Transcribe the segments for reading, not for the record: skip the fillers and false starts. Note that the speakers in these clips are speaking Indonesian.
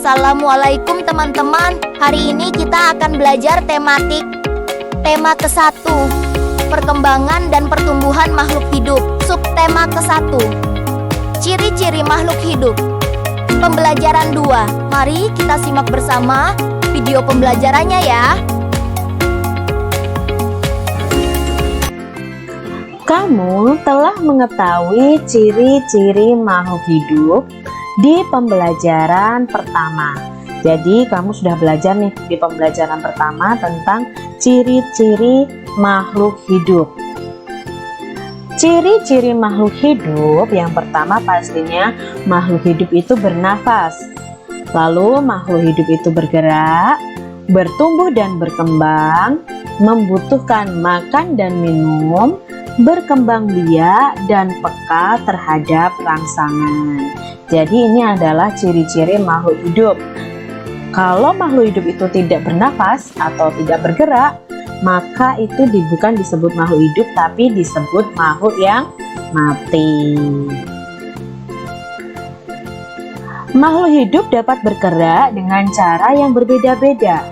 Assalamualaikum teman-teman. Hari ini kita akan belajar tema ke-1, perkembangan dan pertumbuhan makhluk hidup. Subtema ke-1, ciri-ciri makhluk hidup. Pembelajaran 2. Mari kita simak bersama video pembelajarannya ya. Kamu telah mengetahui ciri-ciri makhluk hidup di pembelajaran pertama. Jadi kamu sudah belajar nih di pembelajaran pertama tentang ciri-ciri makhluk hidup. Ciri-ciri makhluk hidup yang pertama pastinya makhluk hidup itu bernafas. Lalu makhluk hidup itu bergerak, bertumbuh dan berkembang, membutuhkan makan dan minum, berkembang biak dan peka terhadap rangsangan. Jadi ini adalah ciri-ciri makhluk hidup. Kalau makhluk hidup itu tidak bernafas atau tidak bergerak, maka itu bukan disebut makhluk hidup, tapi disebut makhluk yang mati. Makhluk hidup dapat bergerak dengan cara yang berbeda-beda.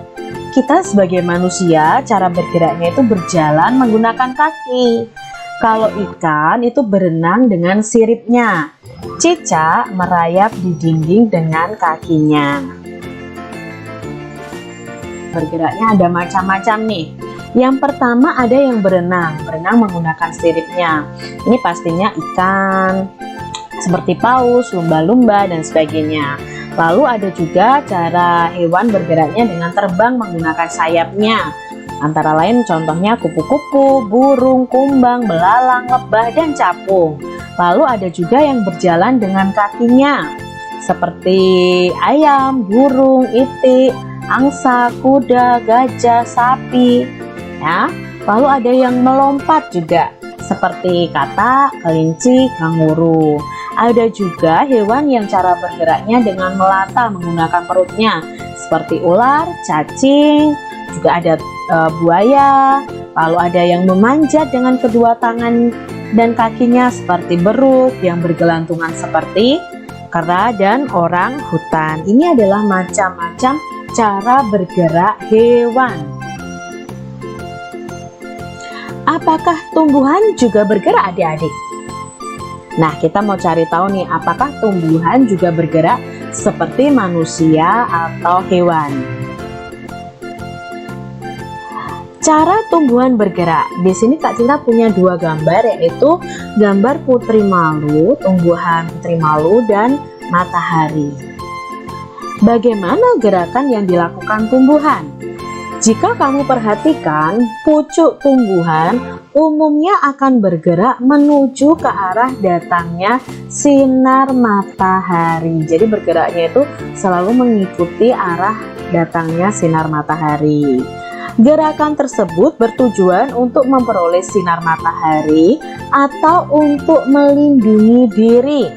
Kita sebagai manusia, cara bergeraknya itu berjalan menggunakan kaki. Kalau ikan itu berenang dengan siripnya. Cicak merayap di dinding dengan kakinya. Bergeraknya ada macam-macam nih. Yang pertama ada yang berenang menggunakan siripnya. Ini pastinya ikan, seperti paus, lumba-lumba dan sebagainya. Lalu ada juga cara hewan bergeraknya dengan terbang menggunakan sayapnya. Antara lain contohnya kupu-kupu, burung, kumbang, belalang, lebah, dan capung. Lalu ada juga yang berjalan dengan kakinya, seperti ayam, burung, itik, angsa, kuda, gajah, sapi. Ya. Lalu ada yang melompat juga, seperti katak, kelinci, kanguru. Ada juga hewan yang cara bergeraknya dengan melata menggunakan perutnya, seperti ular, cacing, juga ada buaya. Lalu ada yang memanjat dengan kedua tangan dan kakinya seperti beruk, yang bergelantungan seperti kera dan orang hutan. Ini adalah macam-macam cara bergerak hewan. Apakah tumbuhan juga bergerak, adik-adik? Nah, kita mau cari tahu nih, apakah tumbuhan juga bergerak seperti manusia atau hewan? Cara tumbuhan bergerak. Di sini Kak Cinta punya dua gambar, yaitu gambar putri malu, tumbuhan putri malu, dan matahari. Bagaimana gerakan yang dilakukan tumbuhan? Jika kamu perhatikan, pucuk tumbuhan umumnya akan bergerak menuju ke arah datangnya sinar matahari. Jadi bergeraknya itu selalu mengikuti arah datangnya sinar matahari. Gerakan tersebut bertujuan untuk memperoleh sinar matahari atau untuk melindungi diri.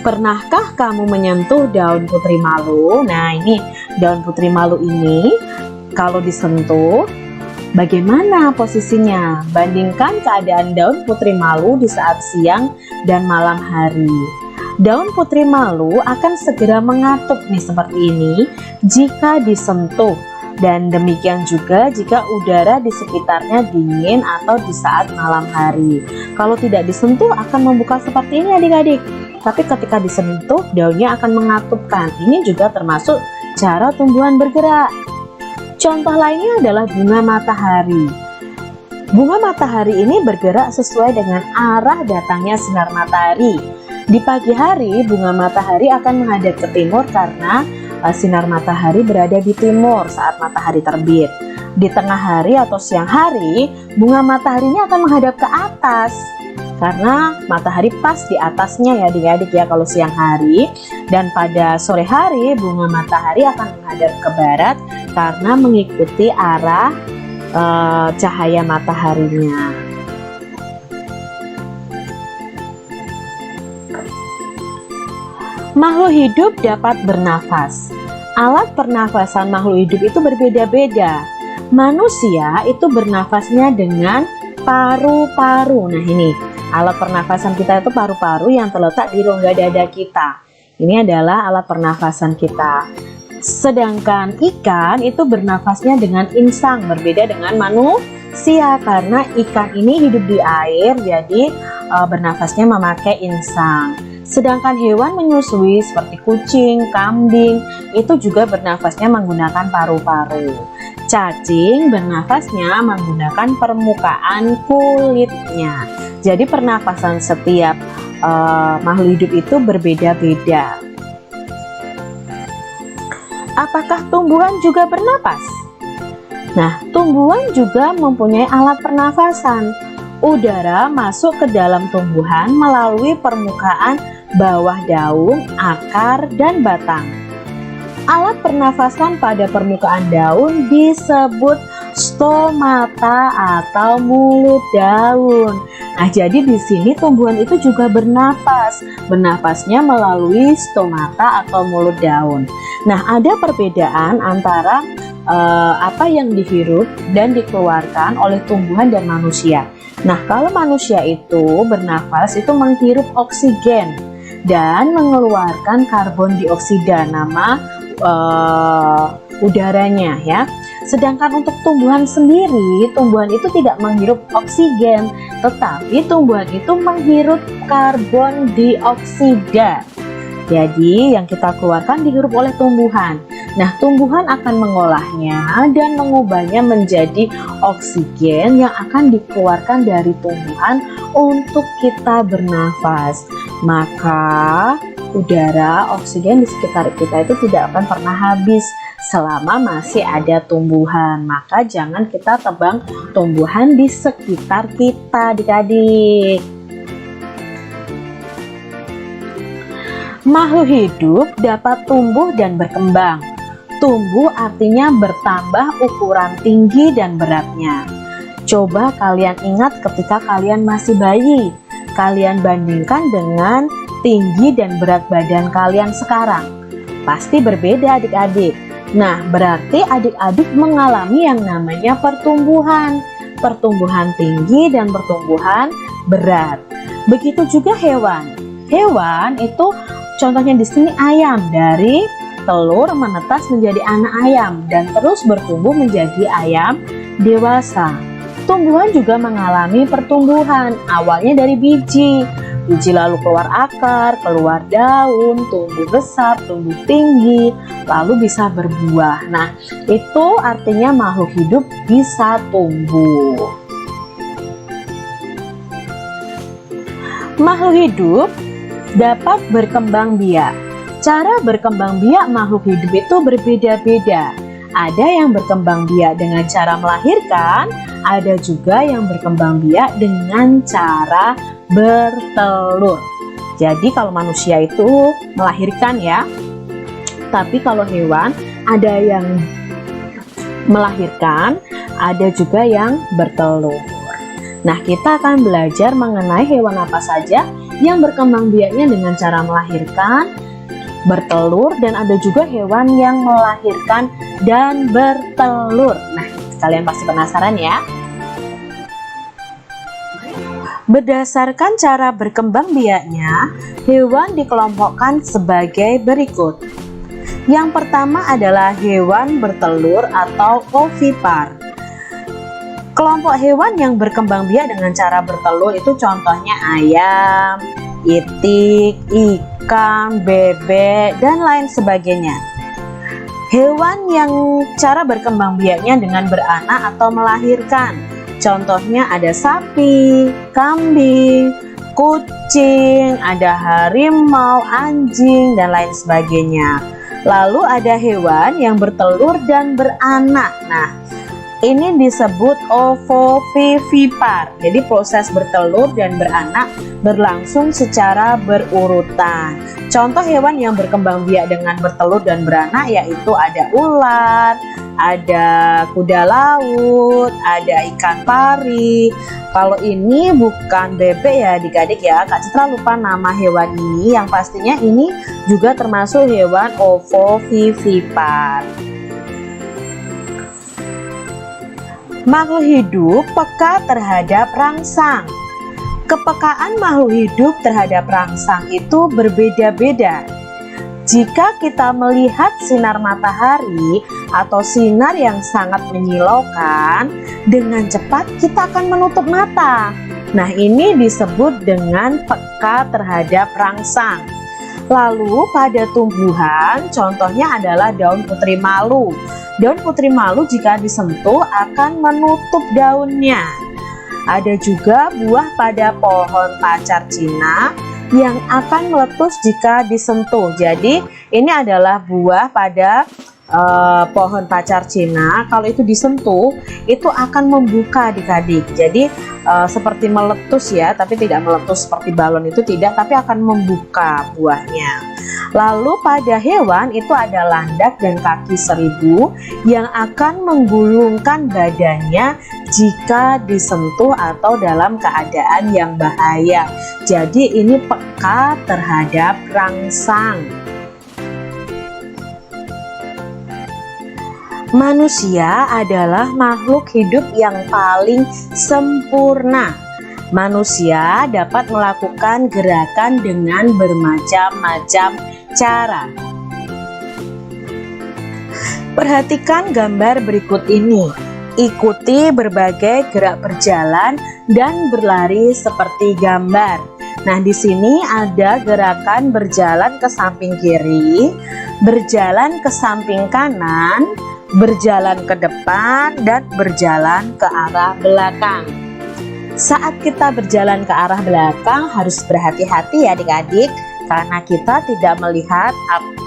Pernahkah kamu menyentuh daun putri malu? Nah, ini daun putri malu ini kalau disentuh, bagaimana posisinya? Bandingkan keadaan daun putri malu di saat siang dan malam hari. Daun putri malu akan segera mengatup nih seperti ini jika disentuh. Dan demikian juga jika udara di sekitarnya dingin atau di saat malam hari. Kalau tidak disentuh akan membuka seperti ini, adik-adik. Tapi ketika disentuh, daunnya akan mengatupkan. Ini juga termasuk cara tumbuhan bergerak. Contoh lainnya adalah bunga matahari. Bunga matahari ini bergerak sesuai dengan arah datangnya sinar matahari. Di pagi hari, bunga matahari akan menghadap ke timur karena sinar matahari berada di timur saat matahari terbit. Di tengah hari atau siang hari, bunga mataharinya akan menghadap ke atas karena matahari pas di atasnya ya adik-adik ya kalau siang hari. Dan pada sore hari, bunga matahari akan menghadap ke barat karena mengikuti arah cahaya mataharinya. Makhluk hidup dapat bernafas. Alat pernafasan makhluk hidup itu berbeda-beda. Manusia itu bernafasnya dengan paru-paru. Nah, ini alat pernafasan kita itu paru-paru yang terletak di rongga dada kita. Ini adalah alat pernafasan kita. Sedangkan ikan itu bernafasnya dengan insang, berbeda dengan manusia karena ikan ini hidup di air, jadi bernafasnya memakai insang. Sedangkan hewan menyusui seperti kucing, kambing itu juga bernafasnya menggunakan paru-paru. Cacing bernafasnya menggunakan permukaan kulitnya. Jadi pernafasan setiap makhluk hidup itu berbeda-beda. Apakah tumbuhan juga bernapas? Nah, tumbuhan juga mempunyai alat pernafasan. Udara masuk ke dalam tumbuhan melalui permukaan bawah daun, akar, dan batang. Alat pernafasan pada permukaan daun disebut stomata atau mulut daun. Nah, jadi di sini tumbuhan itu juga bernapas. Bernapasnya melalui stomata atau mulut daun. Nah, ada perbedaan antara apa yang dihirup dan dikeluarkan oleh tumbuhan dan manusia. Nah, kalau manusia itu bernafas itu menghirup oksigen dan mengeluarkan karbon dioksida, nama udaranya ya. Sedangkan untuk tumbuhan sendiri, tumbuhan itu tidak menghirup oksigen, tetapi tumbuhan itu menghirup karbon dioksida. Jadi yang kita keluarkan dihirup oleh tumbuhan. Nah, tumbuhan akan mengolahnya dan mengubahnya menjadi oksigen yang akan dikeluarkan dari tumbuhan untuk kita bernafas. Maka udara, oksigen di sekitar kita itu tidak akan pernah habis selama masih ada tumbuhan. Maka jangan kita tebang tumbuhan di sekitar kita, adik-adik. Makhluk hidup dapat tumbuh dan berkembang. Tumbuh artinya bertambah ukuran tinggi dan beratnya. Coba kalian ingat ketika kalian masih bayi. Kalian bandingkan dengan tinggi dan berat badan kalian sekarang. Pasti berbeda, adik-adik. Nah, berarti adik-adik mengalami yang namanya pertumbuhan. Pertumbuhan tinggi dan pertumbuhan berat. Begitu juga hewan. Hewan itu contohnya di sini ayam, dari telur menetas menjadi anak ayam dan terus bertumbuh menjadi ayam dewasa. Tumbuhan juga mengalami pertumbuhan, awalnya dari biji. Biji lalu keluar akar, keluar daun, tumbuh besar, tumbuh tinggi, lalu bisa berbuah. Nah, itu artinya makhluk hidup bisa tumbuh. Makhluk hidup dapat berkembang biak. Cara berkembang biak makhluk hidup itu berbeda-beda. Ada yang berkembang biak dengan cara melahirkan, ada juga yang berkembang biak dengan cara bertelur. Jadi kalau manusia itu melahirkan ya, tapi kalau hewan ada yang melahirkan, ada juga yang bertelur. Nah, kita akan belajar mengenai hewan apa saja yang berkembang biaknya dengan cara melahirkan, bertelur, dan ada juga hewan yang melahirkan dan bertelur. Nah, kalian pasti penasaran ya. Berdasarkan cara berkembang biaknya, hewan dikelompokkan sebagai berikut. Yang pertama adalah hewan bertelur atau ovipar. Kelompok hewan yang berkembang biak dengan cara bertelur itu contohnya ayam, itik, ikan, bebek, dan lain sebagainya. Hewan yang cara berkembang biaknya dengan beranak atau melahirkan, contohnya ada sapi, kambing, kucing, ada harimau, anjing, dan lain sebagainya. Lalu ada hewan yang bertelur dan beranak. Nah, ini disebut ovovivipar. Jadi proses bertelur dan beranak berlangsung secara berurutan. Contoh hewan yang berkembang biak dengan bertelur dan beranak yaitu ada ular, ada kuda laut, ada ikan pari. Kalau ini bukan bebek ya adik-adik ya. Kak Citra lupa nama hewan ini, yang pastinya ini juga termasuk hewan ovovivipar. Makhluk hidup peka terhadap rangsang. Kepekaan makhluk hidup terhadap rangsang itu berbeda-beda. Jika kita melihat sinar matahari atau sinar yang sangat menyilaukan, dengan cepat kita akan menutup mata. Nah, ini disebut dengan peka terhadap rangsang. Lalu pada tumbuhan, contohnya adalah daun putri malu. Daun putri malu jika disentuh akan menutup daunnya. Ada juga buah pada pohon pacar Cina yang akan meletus jika disentuh. Jadi ini adalah buah pada pohon pacar Cina. Kalau itu disentuh, itu akan membuka adik-adik. Jadi seperti meletus ya, tapi tidak meletus seperti balon itu tidak, tapi akan membuka buahnya. Lalu pada hewan itu ada landak dan kaki seribu yang akan menggulungkan badannya jika disentuh atau dalam keadaan yang bahaya. Jadi ini peka terhadap rangsang. Manusia adalah makhluk hidup yang paling sempurna. Manusia dapat melakukan gerakan dengan bermacam-macam cara. Perhatikan gambar berikut ini. Ikuti berbagai gerak berjalan dan berlari seperti gambar. Nah, di sini ada gerakan berjalan ke samping kiri, berjalan ke samping kanan, berjalan ke depan, dan berjalan ke arah belakang. Saat kita berjalan ke arah belakang harus berhati-hati ya adik-adik, karena kita tidak melihat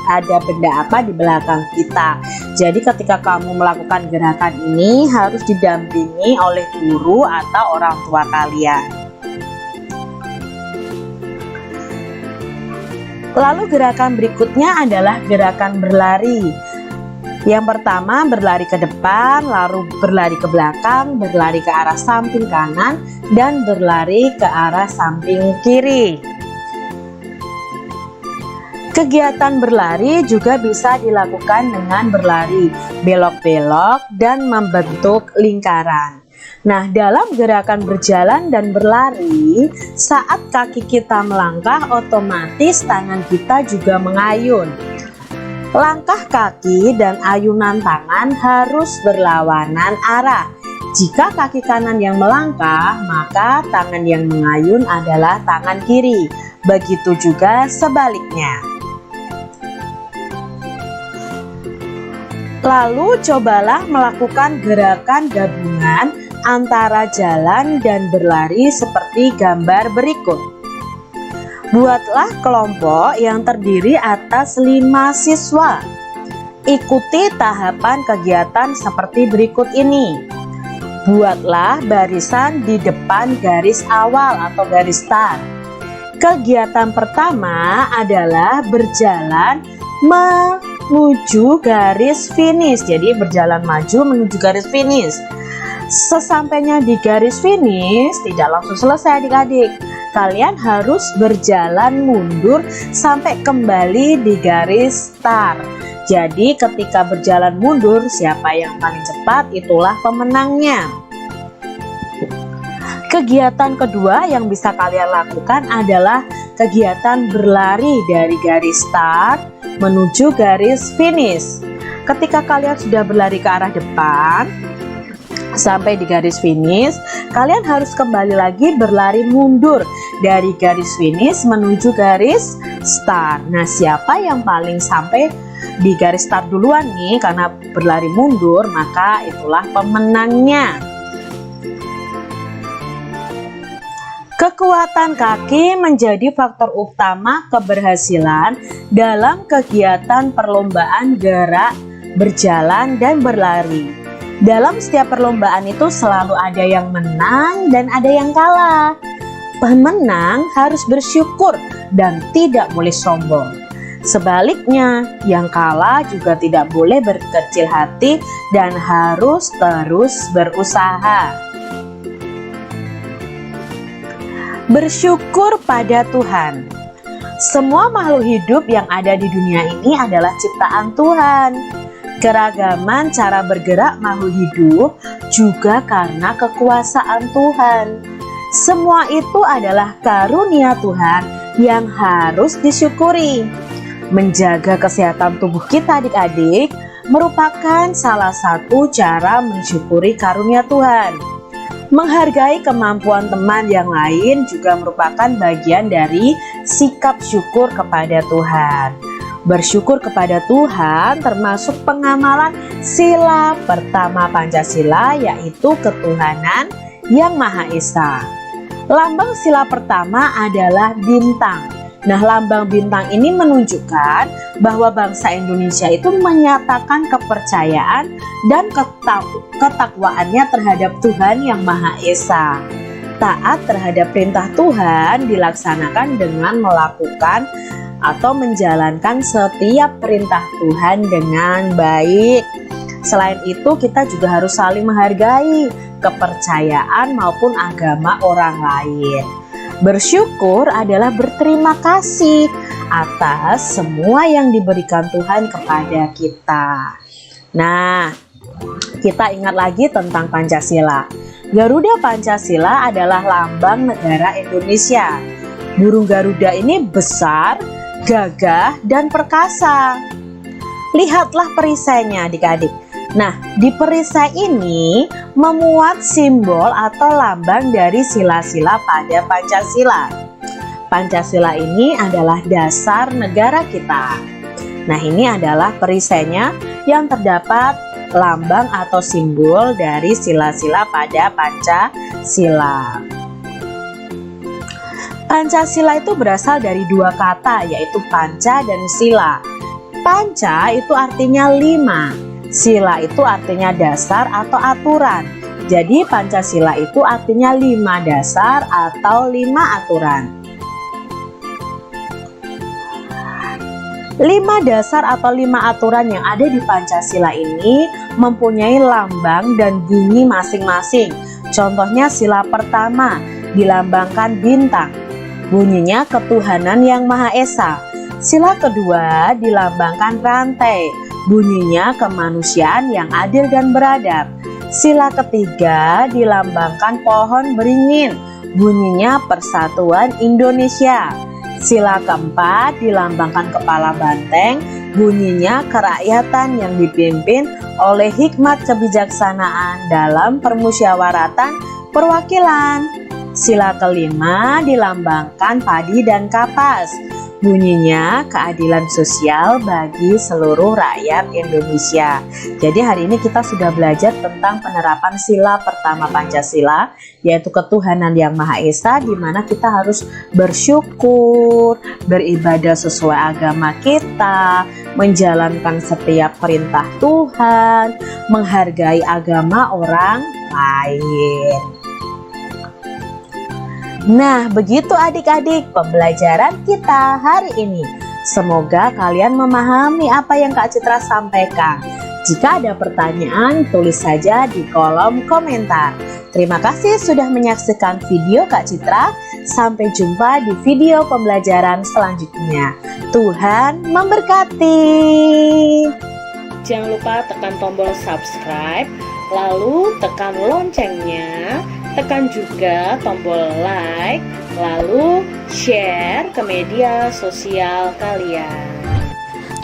ada benda apa di belakang kita. Jadi ketika kamu melakukan gerakan ini harus didampingi oleh guru atau orang tua kalian. Lalu gerakan berikutnya adalah gerakan berlari. Yang pertama berlari ke depan, lalu berlari ke belakang, berlari ke arah samping kanan, dan berlari ke arah samping kiri. Kegiatan berlari juga bisa dilakukan dengan berlari belok-belok dan membentuk lingkaran. Nah, dalam gerakan berjalan dan berlari, saat kaki kita melangkah, otomatis tangan kita juga mengayun. Langkah kaki dan ayunan tangan harus berlawanan arah. Jika kaki kanan yang melangkah, maka tangan yang mengayun adalah tangan kiri. Begitu juga sebaliknya. Lalu cobalah melakukan gerakan gabungan antara jalan dan berlari seperti gambar berikut. Buatlah kelompok yang terdiri atas 5 siswa. Ikuti tahapan kegiatan seperti berikut ini. Buatlah barisan di depan garis awal atau garis start. Kegiatan pertama adalah berjalan menuju garis finish. Jadi berjalan maju menuju garis finish. Sesampainya di garis finish tidak langsung selesai adik-adik. Kalian harus berjalan mundur sampai kembali di garis start. Jadi ketika berjalan mundur, siapa yang paling cepat itulah pemenangnya. Kegiatan kedua yang bisa kalian lakukan adalah kegiatan berlari dari garis start menuju garis finish. Ketika kalian sudah berlari ke arah depan sampai di garis finish, kalian harus kembali lagi berlari mundur dari garis finish menuju garis start. Nah, siapa yang paling sampai di garis start duluan nih karena berlari mundur, maka itulah pemenangnya. Kekuatan kaki menjadi faktor utama keberhasilan dalam kegiatan perlombaan gerak, berjalan, dan berlari. Dalam setiap perlombaan itu selalu ada yang menang dan ada yang kalah. Pemenang harus bersyukur dan tidak boleh sombong. Sebaliknya, yang kalah juga tidak boleh berkecil hati dan harus terus berusaha. Bersyukur pada Tuhan. Semua makhluk hidup yang ada di dunia ini adalah ciptaan Tuhan. Keragaman cara bergerak makhluk hidup juga karena kekuasaan Tuhan. Semua itu adalah karunia Tuhan yang harus disyukuri. Menjaga kesehatan tubuh kita adik-adik merupakan salah satu cara mensyukuri karunia Tuhan. Menghargai kemampuan teman yang lain juga merupakan bagian dari sikap syukur kepada Tuhan. Bersyukur kepada Tuhan termasuk pengamalan sila pertama Pancasila, yaitu ketuhanan yang Maha Esa. Lambang sila pertama adalah bintang. Nah, lambang bintang ini menunjukkan bahwa bangsa Indonesia itu menyatakan kepercayaan dan ketakwaannya terhadap Tuhan yang Maha Esa. Taat terhadap perintah Tuhan dilaksanakan dengan melakukan atau menjalankan setiap perintah Tuhan dengan baik. Selain itu, kita juga harus saling menghargai kepercayaan maupun agama orang lain. Bersyukur adalah berterima kasih atas semua yang diberikan Tuhan kepada kita. Nah, kita ingat lagi tentang Pancasila. Garuda Pancasila adalah lambang negara Indonesia. Burung Garuda ini besar, gagah, dan perkasa. Lihatlah perisainya adik-adik. Nah, di perisai ini memuat simbol atau lambang dari sila-sila pada Pancasila. Pancasila ini adalah dasar negara kita. Nah, ini adalah perisainya yang terdapat lambang atau simbol dari sila-sila pada Pancasila. Pancasila itu berasal dari dua kata, yaitu panca dan sila. Panca itu artinya 5. Sila itu artinya dasar atau aturan. Jadi Pancasila itu artinya 5 dasar atau 5 aturan. 5 dasar atau 5 aturan yang ada di Pancasila ini mempunyai lambang dan bunyi masing-masing. Contohnya sila pertama dilambangkan bintang. Bunyinya ketuhanan yang Maha Esa. Sila kedua dilambangkan rantai. Bunyinya kemanusiaan yang adil dan beradab. Sila ketiga dilambangkan pohon beringin. Bunyinya persatuan Indonesia. Sila keempat dilambangkan kepala banteng. Bunyinya kerakyatan yang dipimpin oleh hikmat kebijaksanaan dalam permusyawaratan perwakilan. Sila kelima dilambangkan padi dan kapas. Bunyinya keadilan sosial bagi seluruh rakyat Indonesia. Jadi hari ini kita sudah belajar tentang penerapan sila pertama Pancasila, yaitu ketuhanan yang Maha Esa, di mana kita harus bersyukur, beribadah sesuai agama kita, menjalankan setiap perintah Tuhan, menghargai agama orang lain. Nah, begitu adik-adik pembelajaran kita hari ini. Semoga kalian memahami apa yang Kak Citra sampaikan. Jika ada pertanyaan, tulis saja di kolom komentar. Terima kasih sudah menyaksikan video Kak Citra. Sampai jumpa di video pembelajaran selanjutnya. Tuhan memberkati. Jangan lupa tekan tombol subscribe, lalu tekan loncengnya. Tekan juga tombol like, lalu share ke media sosial kalian.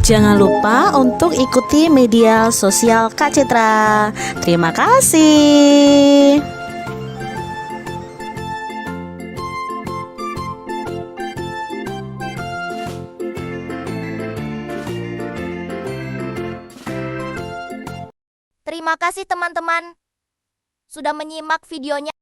Jangan lupa untuk ikuti media sosial Kak Citra. Terima kasih. Terima kasih teman-teman sudah menyimak videonya.